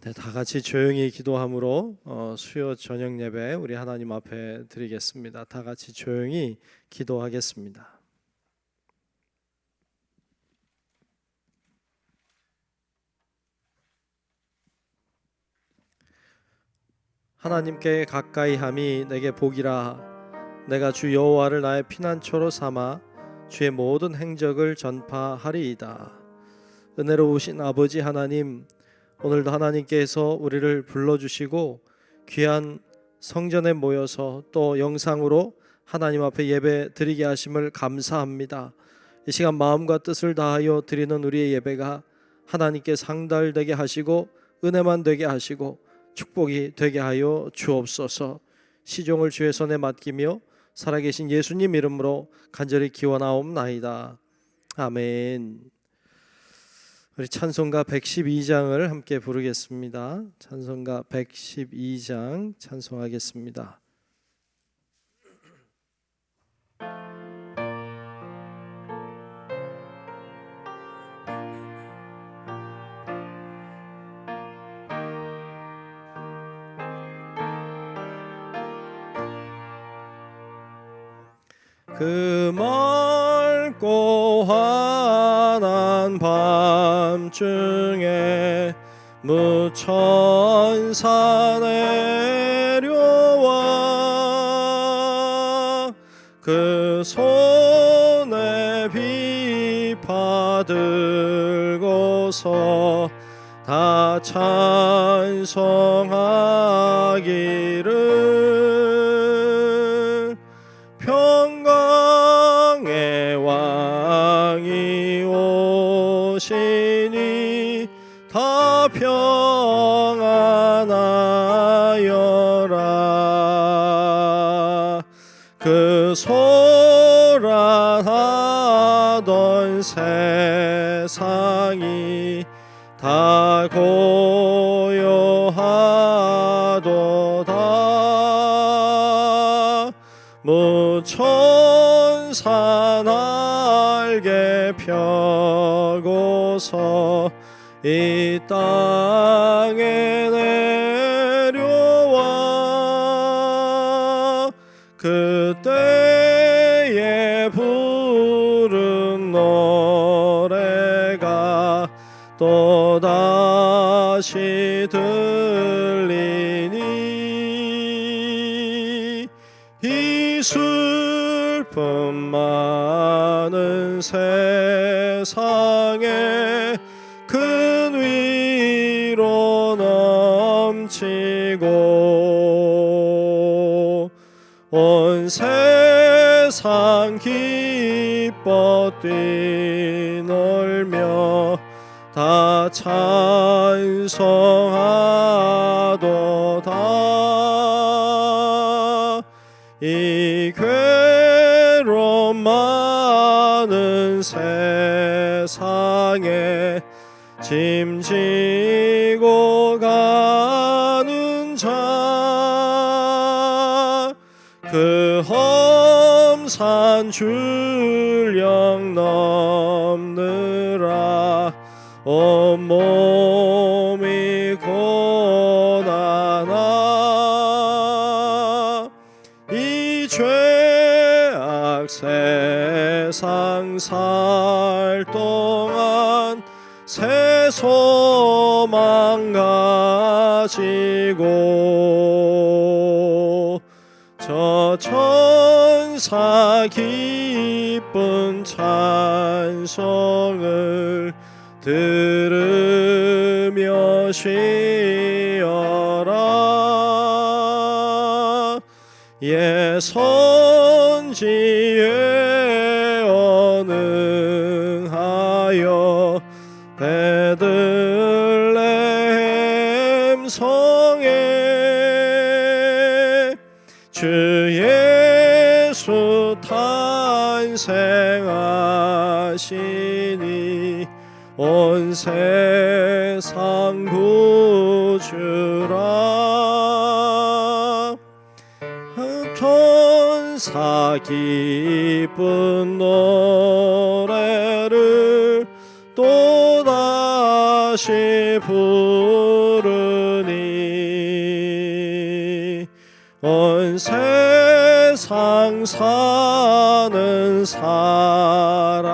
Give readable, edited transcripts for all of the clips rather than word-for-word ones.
네, 다 같이 조용히 기도함으로 수요 저녁 예배 우리 하나님 앞에 드리겠습니다. 다 같이 조용히 기도하겠습니다. 하나님께 가까이함이 내게 복이라. 내가 주 여호와를 나의 피난처로 삼아 주의 모든 행적을 전파하리이다. 은혜로우신 아버지 하나님, 오늘도 하나님께서 우리를 불러주시고 귀한 성전에 모여서 또 영상으로 하나님 앞에 예배 드리게 하심을 감사합니다. 이 시간 마음과 뜻을 다하여 드리는 우리의 예배가 하나님께 상달되게 하시고 은혜만 되게 하시고 축복이 되게 하여 주옵소서. 시종을 주의 손에 맡기며 살아계신 예수님 이름으로 간절히 기원하옵나이다. 아멘. 우리 찬송가 112장을 함께 부르겠습니다. 찬송가 112장 찬송하겠습니다. 그 맑고 환한 밤중에 무천사 내려와 그 손에 비파 들고서 다 찬송하기를 평강의 왕이 오시니 다 평안하여라. 그 소란하던 세상이 다 고요하도다. 무천사 날개 펴고서 이 땅에 내려와 그때에 부른 노래가 또다시 들리니 이 슬픔 많은 세상에 큰 위로 넘치고 온 세상 기뻐 뛰놀며 다 찬송하도다. 이 괴로움 많은 세상에 짐지고 가는 자, 그 험산 줄령 넘느라 온몸이 고난하. 이 죄악 세상 살 동안 새 소망 가지고 저 천사 기쁜 찬송을 들으며 쉬어라. 예 선지에 언응하여 베들레헴 성에 주 예수 탄생하시니 온 세상 구주라. 천사 기쁜 노래를 또다시 부르 온 세상 사는 사람들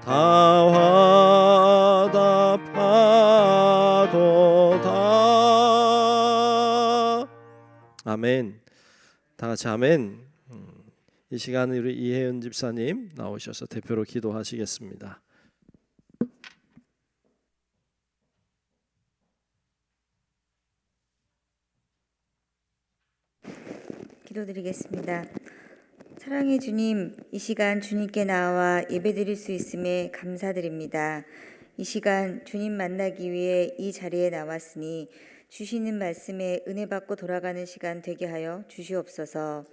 다 화답하도다. 아멘. 다 같이 아멘. 이 시간은 우리 이혜은 집사님 나오셔서 대표로 기도하시겠습니다. 기도드리겠습니다. 사랑의 주님, 이 시간 주님께 나와 예배드릴 수 있음에 감사드립니다. 이 시간 주님 만나기 위해 이 자리에 나왔으니 주시는 말씀에 은혜 받고 돌아가는 시간 되게 하여 주시옵소서.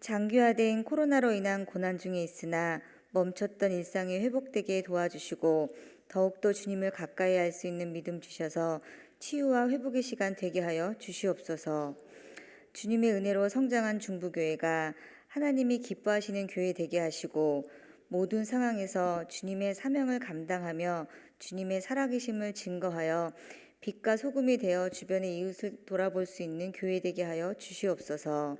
장기화된 코로나로 인한 고난 중에 있으나 멈췄던 일상이 회복되게 도와주시고 더욱더 주님을 가까이 할 수 있는 믿음 주셔서 치유와 회복의 시간 되게 하여 주시옵소서. 주님의 은혜로 성장한 중부교회가 하나님이 기뻐하시는 교회 되게 하시고 모든 상황에서 주님의 사명을 감당하며 주님의 살아계심을 증거하여 빛과 소금이 되어 주변의 이웃을 돌아볼 수 있는 교회 되게 하여 주시옵소서.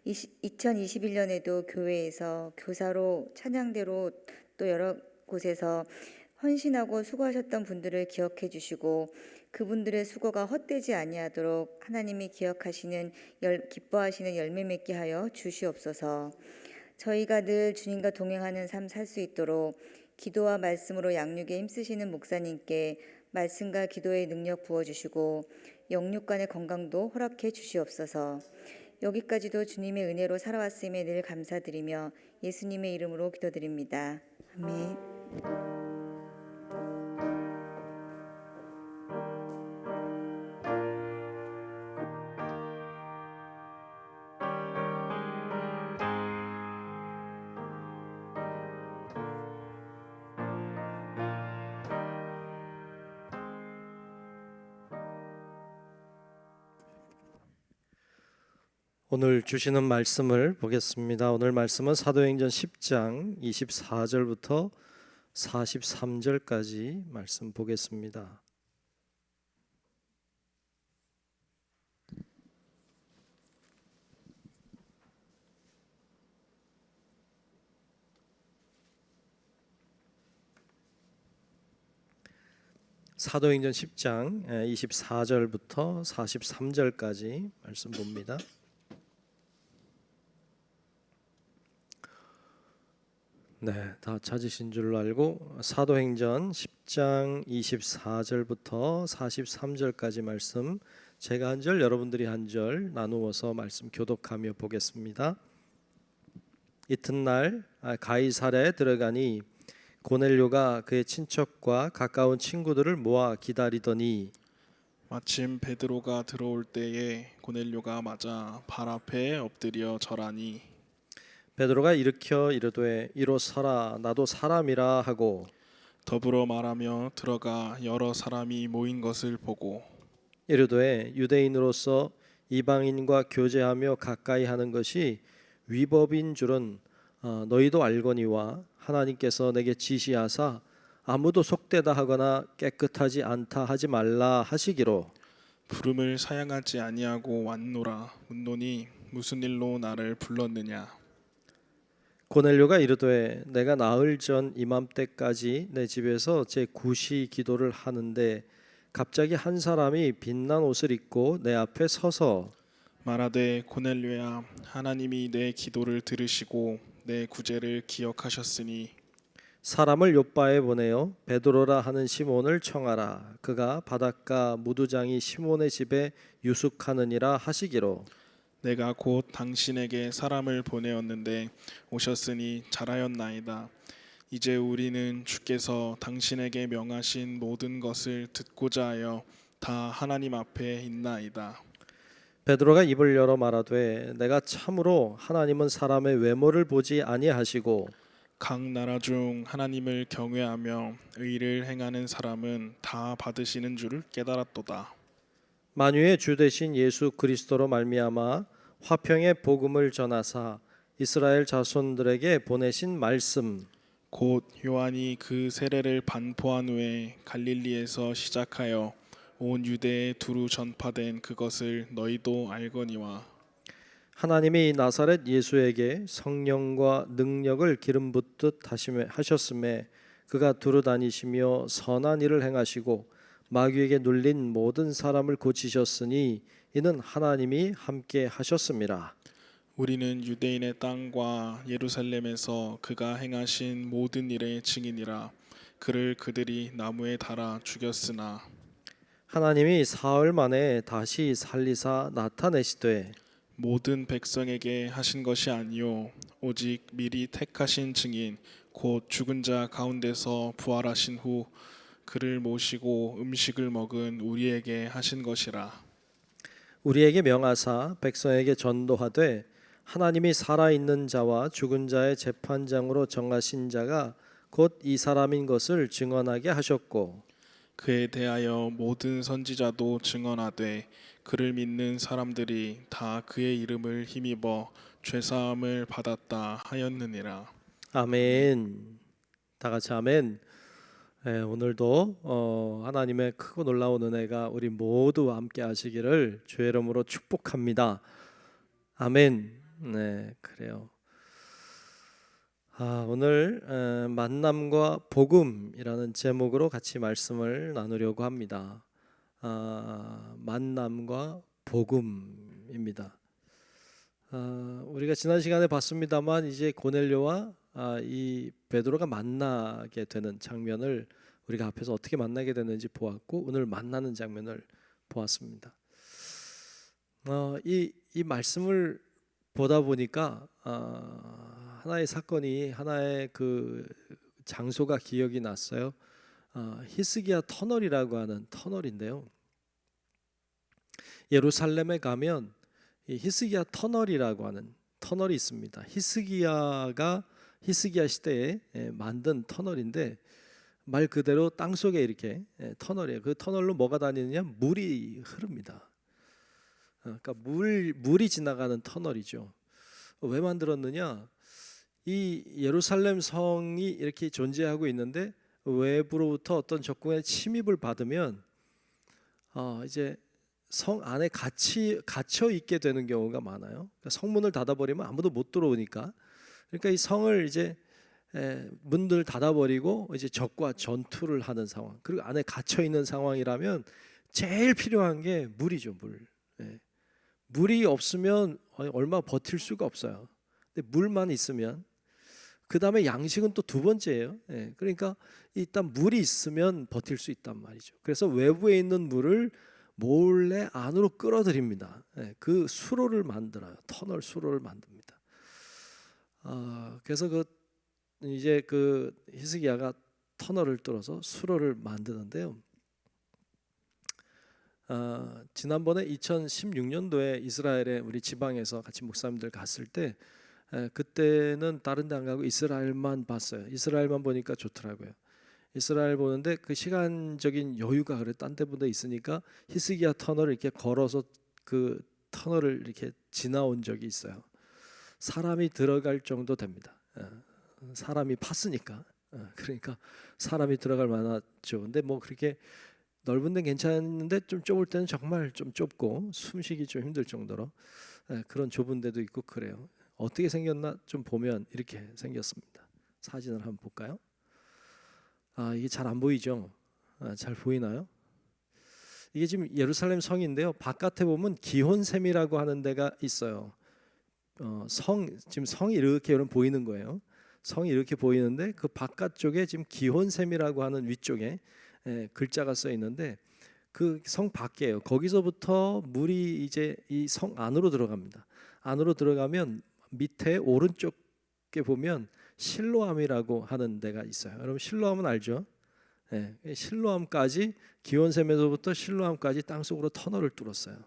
2021년에도 교회에서 교사로 찬양대로 또 여러 곳에서 헌신하고 수고하셨던 분들을 기억해 주시고 그분들의 수고가 헛되지 아니하도록 하나님이 기억하시는 기뻐하시는 열매 맺게 하여 주시옵소서. 저희가 늘 주님과 동행하는 삶 살 수 있도록 기도와 말씀으로 양육에 힘쓰시는 목사님께 말씀과 기도의 능력 부어주시고 영육 간의 건강도 허락해 주시옵소서. 여기까지도 주님의 은혜로 살아왔음에 늘 감사드리며 예수님의 이름으로 기도드립니다. 아멘. 오늘 주시는 말씀을 보겠습니다. 오늘 말씀은 사도행전 10장 24절부터 43절까지 말씀 보겠습니다. 사도행전 10장 24절부터 43절까지 말씀 봅니다. 네, 다 찾으신 줄로 알고 사도행전 10장 24절부터 43절까지 말씀 제가 한 절 여러분들이 한 절 나누어서 말씀 교독하며 보겠습니다. 이튿날 가이사랴에 들어가니 고넬료가 그의 친척과 가까운 친구들을 모아 기다리더니 마침 베드로가 들어올 때에 고넬료가 맞아 발 앞에 엎드려 절하니 베드로가 일으켜 이르되 이로서라 나도 사람이라 하고 더불어 말하며 들어가 여러 사람이 모인 것을 보고 이르되 유대인으로서 이방인과 교제하며 가까이 하는 것이 위법인 줄은 너희도 알거니와 하나님께서 내게 지시하사 아무도 속되다 하거나 깨끗하지 않다 하지 말라 하시기로 부름을 사양하지 아니하고 왔노라 묻노니 무슨 일로 나를 불렀느냐. 고넬료가 이르되 내가 나흘 전 이맘때까지 내 집에서 제 구시 기도를 하는데 갑자기 한 사람이 빛난 옷을 입고 내 앞에 서서 말하되 고넬료야 하나님이 내 기도를 들으시고 내 구제를 기억하셨으니 사람을 요바에 보내어 베드로라 하는 시몬을 청하라. 그가 바닷가 무두장이 시몬의 집에 유숙하느니라 하시기로 내가 곧 당신에게 사람을 보내었는데 오셨으니 잘하였나이다. 이제 우리는 주께서 당신에게 명하신 모든 것을 듣고자 하여 다 하나님 앞에 있나이다. 베드로가 입을 열어 말하되 내가 참으로 하나님은 사람의 외모를 보지 아니하시고 각 나라 중 하나님을 경외하며 의를 행하는 사람은 다 받으시는 줄을 깨달았도다. 만유의 주 되신 예수 그리스도로 말미암아 화평의 복음을 전하사 이스라엘 자손들에게 보내신 말씀 곧 요한이 그 세례를 반포한 후에 갈릴리에서 시작하여 온 유대에 두루 전파된 그것을 너희도 알거니와 하나님이 나사렛 예수에게 성령과 능력을 기름 붓듯 하셨음에 그가 두루 다니시며 선한 일을 행하시고 마귀에게 눌린 모든 사람을 고치셨으니 이는 하나님이 함께 하셨습니다. 우리는 유대인의 땅과 예루살렘에서 그가 행하신 모든 일의 증인이라. 그를 그들이 나무에 달아 죽였으나 하나님이 사흘 만에 다시 살리사 나타내시되 모든 백성에게 하신 것이 아니요 오직 미리 택하신 증인 곧 죽은 자 가운데서 부활하신 후 그를 모시고 음식을 먹은 우리에게 하신 것이라. 우리에게 명하사 백성에게 전도하되 하나님이 살아있는 자와 죽은 자의 재판장으로 정하신 자가 곧 이 사람인 것을 증언하게 하셨고 그에 대하여 모든 선지자도 증언하되 그를 믿는 사람들이 다 그의 이름을 힘입어 죄사함을 받았다 하였느니라. 아멘. 다 같이 아멘. 오늘도 하나님의 크고 놀라운 은혜가 우리 모두와 함께 하시기를 주의 이름으로 축복합니다. 아멘. 네, 그래요. 오늘 만남과 복음이라는 제목으로 같이 말씀을 나누려고 합니다. 만남과 복음입니다. 우리가 지난 시간에 봤습니다만 이제 고넬료와 이 베드로가 만나게 되는 장면을 우리가 앞에서 어떻게 만나게 되는지 보았고 오늘 만나는 장면을 보았습니다. 이 말씀을 보다 보니까 하나의 사건이 하나의 그 장소가 기억이 났어요. 히스기야 터널이라고 하는 터널인데요. 예루살렘에 가면 이 히스기야 터널이라고 하는 터널이 있습니다. 히스기야 시대에 만든 터널인데 말 그대로 땅 속에 이렇게 터널이에요. 그 터널로 뭐가 다니느냐? 물이 흐릅니다. 그러니까 물이 지나가는 터널이죠. 왜 만들었느냐? 이 예루살렘 성이 이렇게 존재하고 있는데 외부로부터 어떤 적군의 침입을 받으면 이제 성 안에 갇혀 있게 되는 경우가 많아요. 그러니까 성문을 닫아버리면 아무도 못 들어오니까. 그러니까 이 성을 이제 문들 닫아버리고 이제 적과 전투를 하는 상황. 그리고 안에 갇혀 있는 상황이라면 제일 필요한 게 물이죠, 물. 물이 없으면 얼마 버틸 수가 없어요. 근데 물만 있으면 그 다음에 양식은 또 두 번째예요. 그러니까 일단 물이 있으면 버틸 수 있단 말이죠. 그래서 외부에 있는 물을 몰래 안으로 끌어들입니다. 그 수로를 만들어요. 터널 수로를 만듭니다. 그래서 이제 그 히스기야가 터널을 뚫어서 수로를 만드는데요. 지난번에 2016년도에 이스라엘에 우리 지방에서 같이 목사님들 갔을 때 그때는 다른 데 안 가고 이스라엘만 봤어요. 이스라엘만 보니까 좋더라고요. 이스라엘 보는데 그 시간적인 여유가 그래 딴 데보다 있으니까 히스기야 터널을 이렇게 걸어서 그 터널을 이렇게 지나온 적이 있어요. 사람이 들어갈 정도 됩니다. 사람이 팠으니까. 그러니까 사람이 들어갈 만하죠. 근데 뭐 그렇게 넓은 데는 괜찮은데 좀 좁을 때는 정말 좀 좁고 숨쉬기 좀 힘들 정도로 그런 좁은 데도 있고 그래요. 어떻게 생겼나 좀 보면 이렇게 생겼습니다. 사진을 한번 볼까요? 이게 잘 안 보이죠? 잘 보이나요? 이게 지금 예루살렘 성인데요. 바깥에 보면 기혼샘이라고 하는 데가 있어요. 지금 성이 이렇게 여러분 보이는 거예요. 성이 이렇게 보이는데 그 바깥쪽에 지금 기혼샘이라고 하는 위쪽에 글자가 써 있는데 그 성 밖에요. 거기서부터 물이 이제 이 성 안으로 들어갑니다. 안으로 들어가면 밑에 오른쪽에 보면 실로암이라고 하는 데가 있어요. 여러분 실로암은 알죠? 실로암까지 기온샘에서부터 실로암까지 땅속으로 터널을 뚫었어요.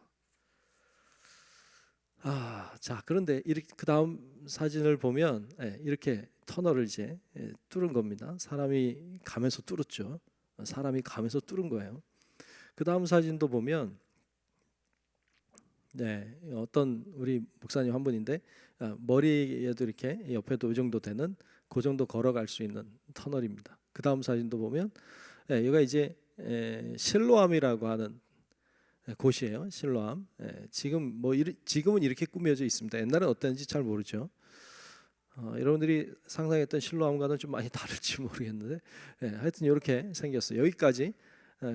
자 그런데 이렇게 그 다음 사진을 보면 이렇게 터널을 이제 뚫은 겁니다. 사람이 가면서 뚫었죠. 사람이 가면서 뚫은 거예요. 그 다음 사진도 보면 어떤 우리 목사님 한 분인데 머리에도 이렇게 옆에도 이 정도 되는 그 정도 걸어갈 수 있는 터널입니다. 그 다음 사진도 보면 여기가 이제 실로암이라고 하는 곳이에요. 실로암. 지금은 이렇게 꾸며져 있습니다. 옛날엔 어땠는지 잘 모르죠. 여러분들이 상상했던 실로암과는 좀 많이 다를지 모르겠는데, 하여튼 이렇게 생겼어요. 여기까지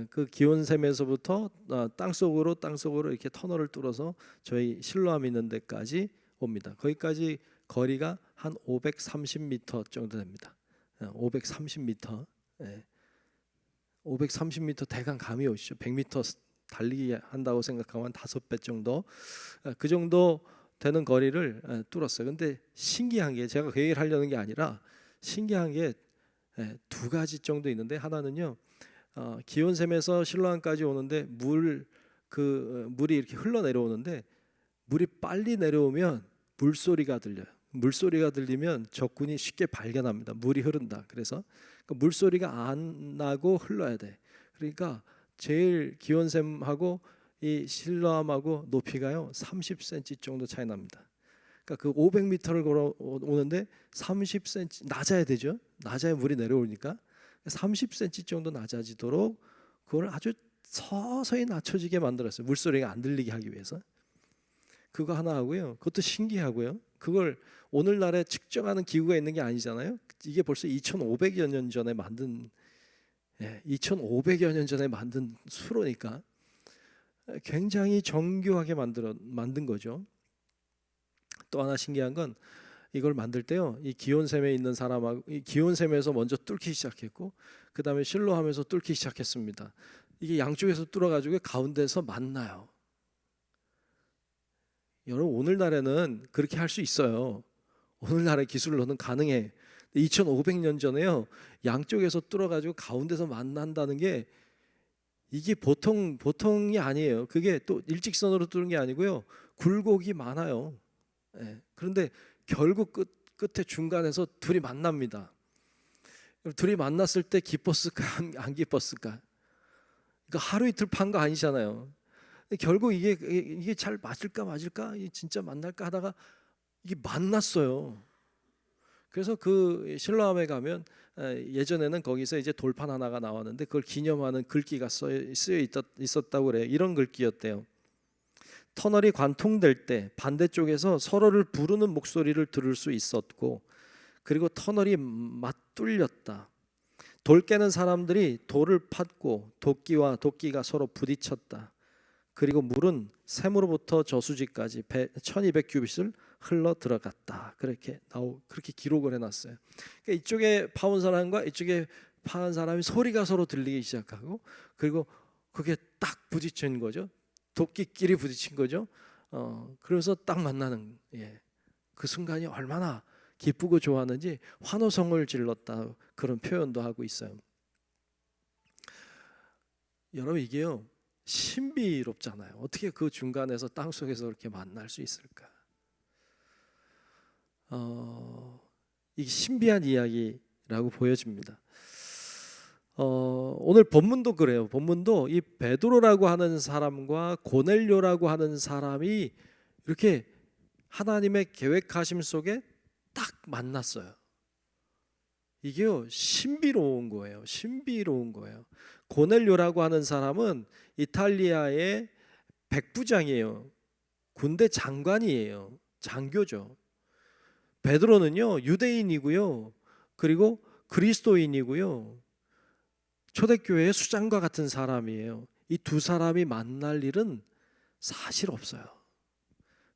그 기온샘에서부터 땅 속으로 이렇게 터널을 뚫어서 저희 실로암 있는 데까지 옵니다. 거기까지 거리가 한 530m 정도 됩니다. 530m. 530m 대강 감이 오시죠. 100m 달리기 한다고 생각하면 5배 정도, 그 정도 되는 거리를 뚫었어요. 근데 신기한 게, 제가 그 얘기를 하려는 게 아니라 신기한 게 두 가지 정도 있는데, 하나는요, 기온샘에서 실로암까지 오는데 물이 이렇게 흘러 내려오는데, 물이 빨리 내려오면 물소리가 들려요. 물소리가 들리면 적군이 쉽게 발견합니다. 물이 흐른다. 그래서 물소리가 안 나고 흘러야 돼. 그러니까 제일 기온샘하고 이 실로암하고 높이가요 30cm 정도 차이 납니다. 그러니까 그 500m를 걸어 오는데 30cm 낮아야 되죠. 낮아야 물이 내려오니까 30cm 정도 낮아지도록 그걸 아주 서서히 낮춰지게 만들었어요. 물소리가 안 들리게 하기 위해서. 그거 하나 하고요. 그것도 신기하고요. 그걸 오늘날에 측정하는 기구가 있는 게 아니잖아요. 이게 벌써 2,500여 년 전에 만든 2,500여 년 전에 만든 수로니까 굉장히 정교하게 만든 거죠. 또 하나 신기한 건, 이걸 만들 때요, 이 기온샘에 있는 사람하고, 이 기온샘에서 먼저 뚫기 시작했고, 그 다음에 실로암에서 뚫기 시작했습니다. 이게 양쪽에서 뚫어가지고 가운데서 만나요. 여러분, 오늘날에는 그렇게 할 수 있어요. 오늘날의 기술로는 가능해. 2,500년 전에요, 양쪽에서 뚫어가지고 가운데서 만난다는 게, 이게 보통이 아니에요. 그게 또 일직선으로 뚫는 게 아니고요, 굴곡이 많아요. 그런데 결국 끝에 중간에서 둘이 만납니다. 둘이 만났을 때 기뻤을까 안 기뻤을까? 그러니까 하루 이틀 판 거 아니잖아요. 결국 이게 잘 맞을까 이게 진짜 만날까 하다가 이게 만났어요. 그래서 그 실로암에 가면 예전에는 거기서 이제 돌판 하나가 나왔는데, 그걸 기념하는 글귀가 쓰여 있었다고 그래요. 이런 글귀였대요. 터널이 관통될 때 반대쪽에서 서로를 부르는 목소리를 들을 수 있었고, 그리고 터널이 맞뚫렸다. 돌 깨는 사람들이 돌을 팠고 도끼와 도끼가 서로 부딪혔다. 그리고 물은 샘으로부터 저수지까지 1200규빗을 흘러 들어갔다. 그렇게 기록을 해놨어요. 그러니까 이쪽에 파온 사람과 이쪽에 파한 사람이 소리가 서로 들리기 시작하고, 그리고 그게 딱 부딪힌 거죠. 도끼끼리 부딪힌 거죠. 그래서 딱 만나는, 그 순간이 얼마나 기쁘고 좋았는지 환호성을 질렀다, 그런 표현도 하고 있어요. 여러분, 이게요 신비롭잖아요. 어떻게 그 중간에서 땅 속에서 그렇게 만날 수 있을까? 이게 신비한 이야기라고 보여집니다. 오늘 본문도 그래요. 본문도 이 베드로라고 하는 사람과 고넬료라고 하는 사람이 이렇게 하나님의 계획하심 속에 딱 만났어요. 이게요 신비로운 거예요. 신비로운 거예요. 고넬료라고 하는 사람은 이탈리아의 백부장이에요. 군대 장관이에요. 장교죠. 베드로는요 유대인이고요, 그리고 그리스도인이고요, 초대교회의 수장과 같은 사람이에요. 이 두 사람이 만날 일은 사실 없어요.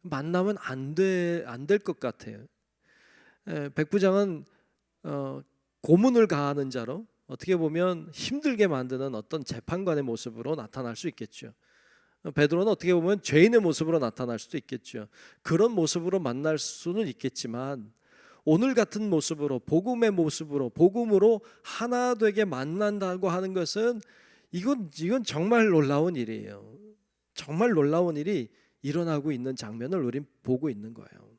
만나면 안 될 것 같아요. 백부장은 고문을 가하는 자로, 어떻게 보면 힘들게 만드는 어떤 재판관의 모습으로 나타날 수 있겠죠. 베드로는 어떻게 보면 죄인의 모습으로 나타날 수도 있겠죠. 그런 모습으로 만날 수는 있겠지만, 오늘 같은 모습으로, 복음의 모습으로, 복음으로 하나 되게 만난다고 하는 것은 이건 정말 놀라운 일이에요. 정말 놀라운 일이 일어나고 있는 장면을 우린 보고 있는 거예요.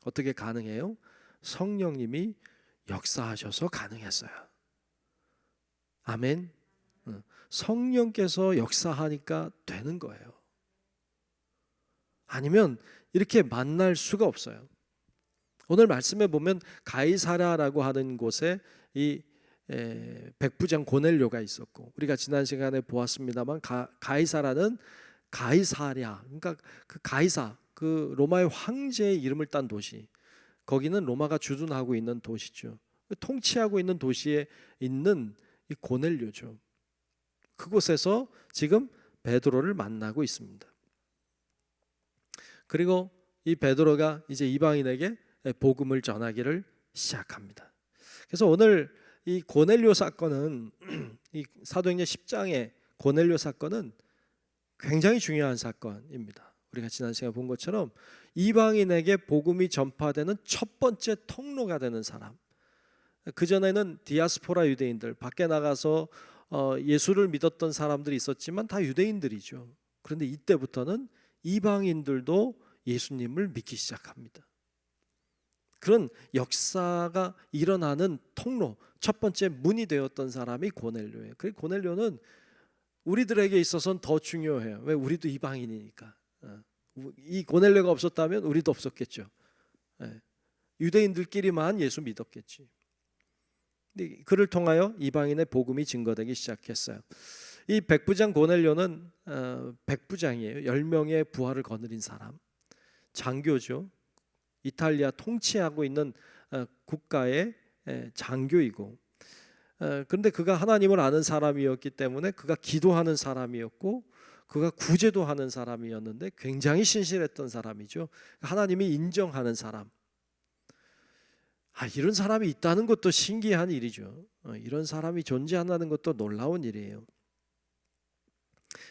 어떻게 가능해요? 성령님이 역사하셔서 가능했어요. 아멘. 성령께서 역사하니까 되는 거예요. 아니면 이렇게 만날 수가 없어요. 오늘 말씀에 보면 가이사랴라고 하는 곳에 이 백부장 고넬료가 있었고, 우리가 지난 시간에 보았습니다만 가이사라는 가이사랴, 그러니까 그 가이사, 그 로마의 황제의 이름을 딴 도시, 거기는 로마가 주둔하고 있는 도시죠. 통치하고 있는 도시에 있는 이 고넬료죠. 그곳에서 지금 베드로를 만나고 있습니다. 그리고 이 베드로가 이제 이방인에게 복음을 전하기를 시작합니다. 그래서 오늘 이 고넬료 사건은 이 사도행전 10장의 고넬료 사건은 굉장히 중요한 사건입니다. 우리가 지난 시간에 본 것처럼 이방인에게 복음이 전파되는 첫 번째 통로가 되는 사람. 그전에는 디아스포라 유대인들, 밖에 나가서 예수를 믿었던 사람들이 있었지만 다 유대인들이죠. 그런데 이때부터는 이방인들도 예수님을 믿기 시작합니다. 그런 역사가 일어나는 통로, 첫 번째 문이 되었던 사람이 고넬료예요. 그리고 고넬료는 우리들에게 있어서는 더 중요해요. 왜? 우리도 이방인이니까. 이 고넬료가 없었다면 우리도 없었겠죠. 유대인들끼리만 예수 믿었겠지. 근데 그를 통하여 이방인의 복음이 증거되기 시작했어요. 이 백부장 고넬료는 백부장이에요. 10명의 부하를 거느린 사람, 장교죠. 이탈리아 통치하고 있는 국가의 장교이고, 그런데 그가 하나님을 아는 사람이었기 때문에 그가 기도하는 사람이었고, 그가 구제도 하는 사람이었는데 굉장히 신실했던 사람이죠. 하나님이 인정하는 사람. 이런 사람이 있다는 것도 신기한 일이죠. 이런 사람이 존재한다는 것도 놀라운 일이에요.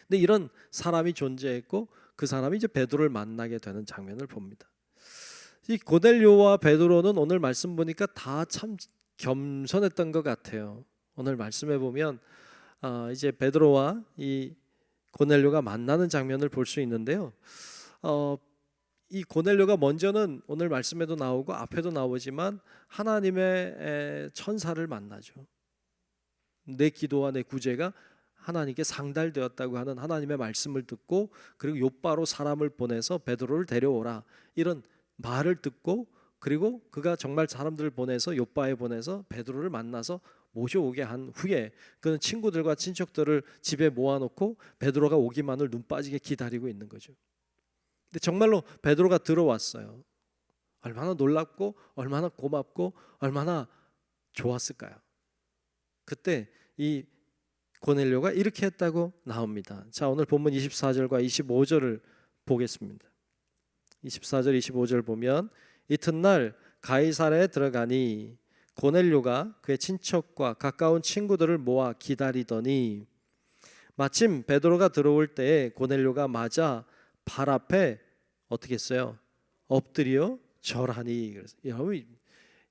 근데 이런 사람이 존재했고, 그 사람이 이제 베드로를 만나게 되는 장면을 봅니다. 이 고넬료와 베드로는 오늘 말씀 보니까 다 참 겸손했던 것 같아요. 오늘 말씀해 보면 이제 베드로와 이 고넬료가 만나는 장면을 볼 수 있는데요. 이 고넬료가 먼저는 오늘 말씀에도 나오고 앞에도 나오지만 하나님의 천사를 만나죠. 내 기도와 내 구제가 하나님께 상달되었다고 하는 하나님의 말씀을 듣고, 그리고 욥바로 사람을 보내서 베드로를 데려오라, 이런 말을 듣고, 그리고 그가 정말 사람들을 보내서 욥바에 보내서 베드로를 만나서 모셔오게 한 후에 그는 친구들과 친척들을 집에 모아놓고 베드로가 오기만을 눈 빠지게 기다리고 있는 거죠. 근데 정말로 베드로가 들어왔어요. 얼마나 놀랍고 얼마나 고맙고 얼마나 좋았을까요? 그때 이 고넬료가 이렇게 했다고 나옵니다. 자, 오늘 본문 24절과 25절을 보겠습니다. 24절 25절 보면, 이튿날 가이사랴에 들어가니 고넬료가 그의 친척과 가까운 친구들을 모아 기다리더니, 마침 베드로가 들어올 때에 고넬료가 맞아 발 앞에 어떻게 했어요? 엎드려 절하니. 그래서 여러분,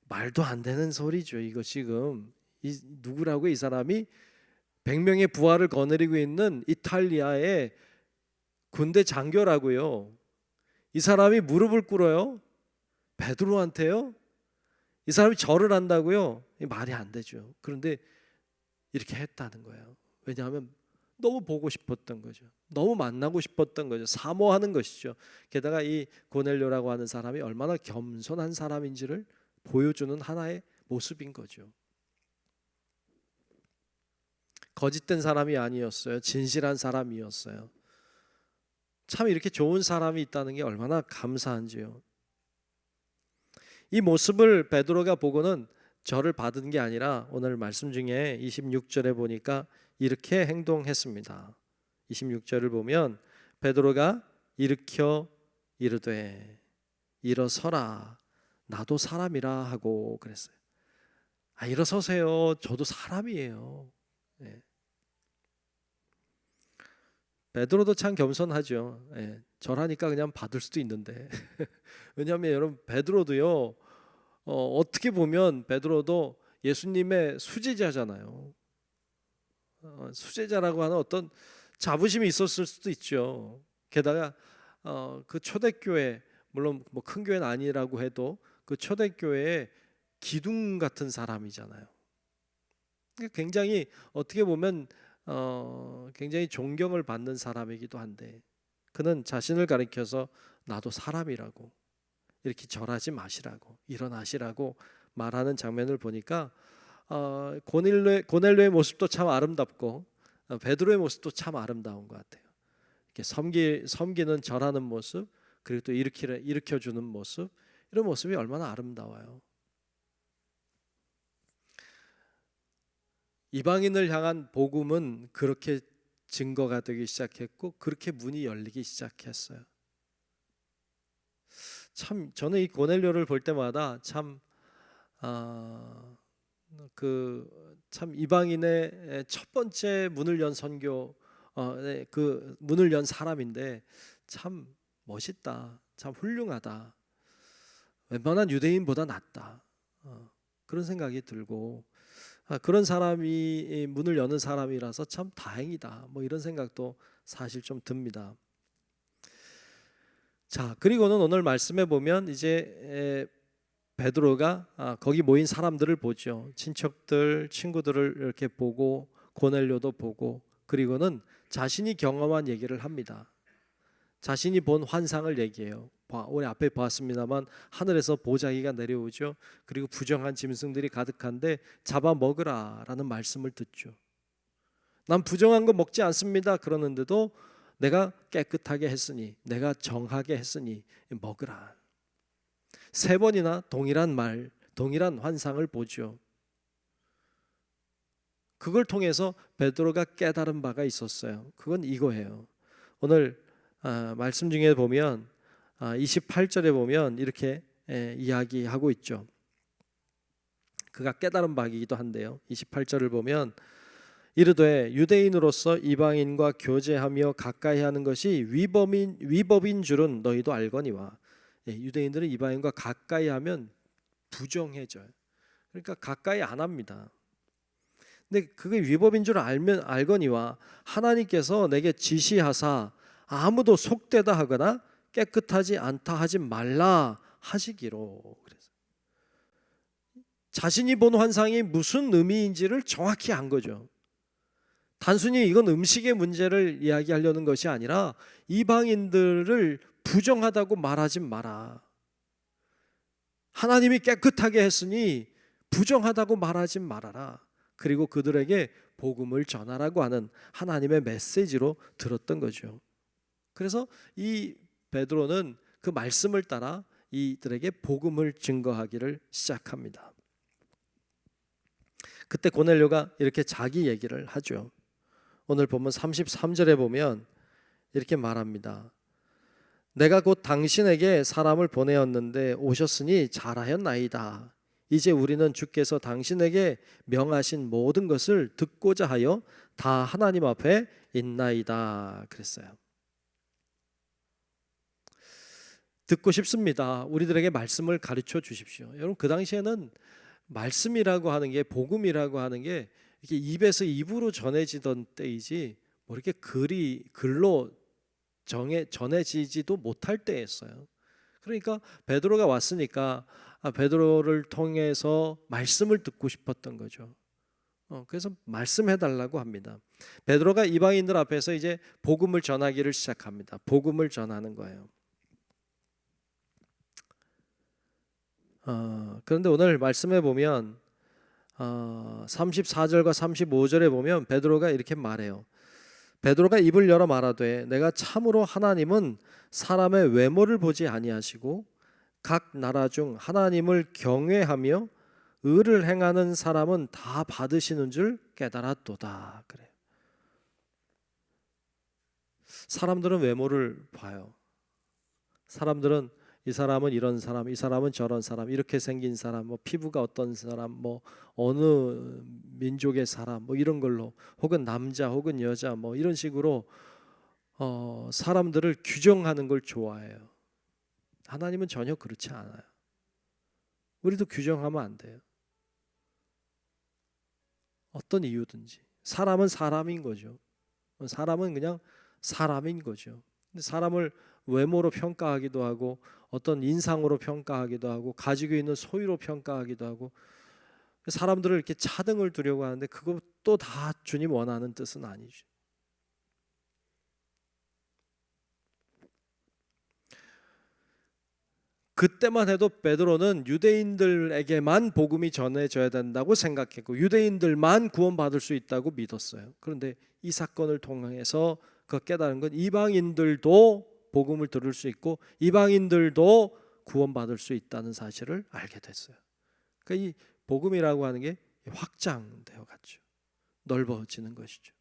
말도 안 되는 소리죠. 이거 지금 누구라고? 이 사람이 100명의 부하를 거느리고 있는 이탈리아의 군대 장교라고요. 이 사람이 무릎을 꿇어요? 베드로한테요? 이 사람이 절을 한다고요? 말이 안 되죠. 그런데 이렇게 했다는 거예요. 왜냐하면 너무 보고 싶었던 거죠. 너무 만나고 싶었던 거죠. 사모하는 것이죠. 게다가 이 고넬료라고 하는 사람이 얼마나 겸손한 사람인지를 보여주는 하나의 모습인 거죠. 거짓된 사람이 아니었어요. 진실한 사람이었어요. 참 이렇게 좋은 사람이 있다는 게 얼마나 감사한지요. 이 모습을 베드로가 보고는 절을 받은 게 아니라 오늘 말씀 중에 26절에 보니까 이렇게 행동했습니다. 26절을 보면 베드로가 일으켜 이르되 일어서라, 나도 사람이라 하고 그랬어요. 일어서세요, 저도 사람이에요. 네. 베드로도 참 겸손하죠. 절하니까 그냥 받을 수도 있는데 왜냐하면 여러분, 베드로도요, 어떻게 보면 베드로도 예수님의 수제자잖아요. 수제자라고 하는 어떤 자부심이 있었을 수도 있죠. 게다가 그 초대교회, 물론 뭐 큰 교회는 아니라고 해도 그 초대교회의 기둥 같은 사람이잖아요. 굉장히 어떻게 보면 굉장히 존경을 받는 사람이기도 한데, 그는 자신을 가리켜서 나도 사람이라고, 이렇게 절하지 마시라고, 일어나시라고 말하는 장면을 보니까 고넬료의 모습도 참 아름답고 베드로의 모습도 참 아름다운 것 같아요. 이렇게 섬기는 절하는 모습, 그리고 또 일으켜주는 모습, 이런 모습이 얼마나 아름다워요. 이방인을 향한 복음은 그렇게 증거가 되기 시작했고 그렇게 문이 열리기 시작했어요. 참 저는 이 고넬료를 볼 때마다 참 이방인의 첫 번째 문을 연 선교, 그 문을 연 사람인데 참 멋있다, 참 훌륭하다, 웬만한 유대인보다 낫다, 그런 생각이 들고, 그런 사람이 문을 여는 사람이라서 참 다행이다, 뭐 이런 생각도 사실 좀 듭니다. 자, 그리고는 오늘 말씀에 보면 이제 베드로가 거기 모인 사람들을 보죠. 친척들, 친구들을 이렇게 보고 고넬료도 보고, 그리고는 자신이 경험한 얘기를 합니다. 자신이 본 환상을 얘기해요. 우리 앞에 보았습니다만 하늘에서 보자기가 내려오죠. 그리고 부정한 짐승들이 가득한데 잡아 먹으라라는 말씀을 듣죠. 난 부정한 거 먹지 않습니다. 그러는데도 내가 깨끗하게 했으니, 내가 정하게 했으니 먹으라. 3번이나 동일한 말, 동일한 환상을 보죠. 그걸 통해서 베드로가 깨달은 바가 있었어요. 그건 이거예요. 오늘 말씀 중에 보면 28절에 보면 이렇게 이야기하고 있죠. 그가 깨달은 바이기도 한데요. 28절을 보면 이르되 유대인으로서 이방인과 교제하며 가까이 하는 것이 위법인 줄은 너희도 알거니와. 유대인들은 이방인과 가까이 하면 부정해져요. 그러니까 가까이 안 합니다. 근데 그게 위법인 줄 알거니와 하나님께서 내게 지시하사 아무도 속되다 하거나 깨끗하지 않다 하지 말라 하시기로. 그래서 자신이 본 환상이 무슨 의미인지를 정확히 안 거죠. 단순히 이건 음식의 문제를 이야기하려는 것이 아니라 이방인들을 부정하다고 말하지 마라. 하나님이 깨끗하게 했으니 부정하다고 말하지 말아라. 그리고 그들에게 복음을 전하라고 하는 하나님의 메시지로 들었던 거죠. 그래서 이 베드로는 그 말씀을 따라 이들에게 복음을 증거하기를 시작합니다. 그때 고넬료가 이렇게 자기 얘기를 하죠. 오늘 보면 33절에 보면 이렇게 말합니다. 내가 곧 당신에게 사람을 보내었는데 오셨으니 잘하였나이다. 이제 우리는 주께서 당신에게 명하신 모든 것을 듣고자 하여 다 하나님 앞에 있나이다. 그랬어요. 듣고 싶습니다. 우리들에게 말씀을 가르쳐 주십시오. 여러분, 그 당시에는 말씀이라고 하는 게, 복음이라고 하는 게 이렇게 입에서 입으로 전해지던 때이지 뭐 이렇게 글로 전해지지도 못할 때였어요. 그러니까 베드로가 왔으니까 베드로를 통해서 말씀을 듣고 싶었던 거죠. 그래서 말씀해달라고 합니다. 베드로가 이방인들 앞에서 이제 복음을 전하기를 시작합니다. 복음을 전하는 거예요. 그런데 오늘 말씀해 보면 34절과 35절에 보면 베드로가 이렇게 말해요. 베드로가 입을 열어 말하되 내가 참으로 하나님은 사람의 외모를 보지 아니하시고 각 나라 중 하나님을 경외하며 의를 행하는 사람은 다 받으시는 줄 깨달았도다. 그래요. 사람들은 외모를 봐요. 사람들은 이 사람은 이런 사람, 이 사람은 저런 사람, 이렇게 생긴 사람, 뭐 피부가 어떤 사람, 뭐 어느 민족의 사람, 뭐 이런 걸로, 혹은 남자, 혹은 여자, 뭐 이런 식으로 사람들을 규정하는 걸 좋아해요. 하나님은 전혀 그렇지 않아요. 우리도 규정하면 안 돼요. 어떤 이유든지 사람은 사람인 거죠. 사람은 그냥 사람인 거죠. 근데 사람을 외모로 평가하기도 하고 어떤 인상으로 평가하기도 하고 가지고 있는 소유로 평가하기도 하고 사람들을 이렇게 차등을 두려고 하는데 그것도 다 주님 원하는 뜻은 아니죠. 그때만 해도 베드로는 유대인들에게만 복음이 전해져야 된다고 생각했고 유대인들만 구원받을 수 있다고 믿었어요. 그런데 이 사건을 통해서 그 깨달은 건 이방인들도 복음을 들을 수 있고 이방인들도 구원받을 수 있다는 사실을 알게 됐어요. 그러니까 이 복음이라고 하는 게 확장되어 갔죠. 넓어지는 것이죠.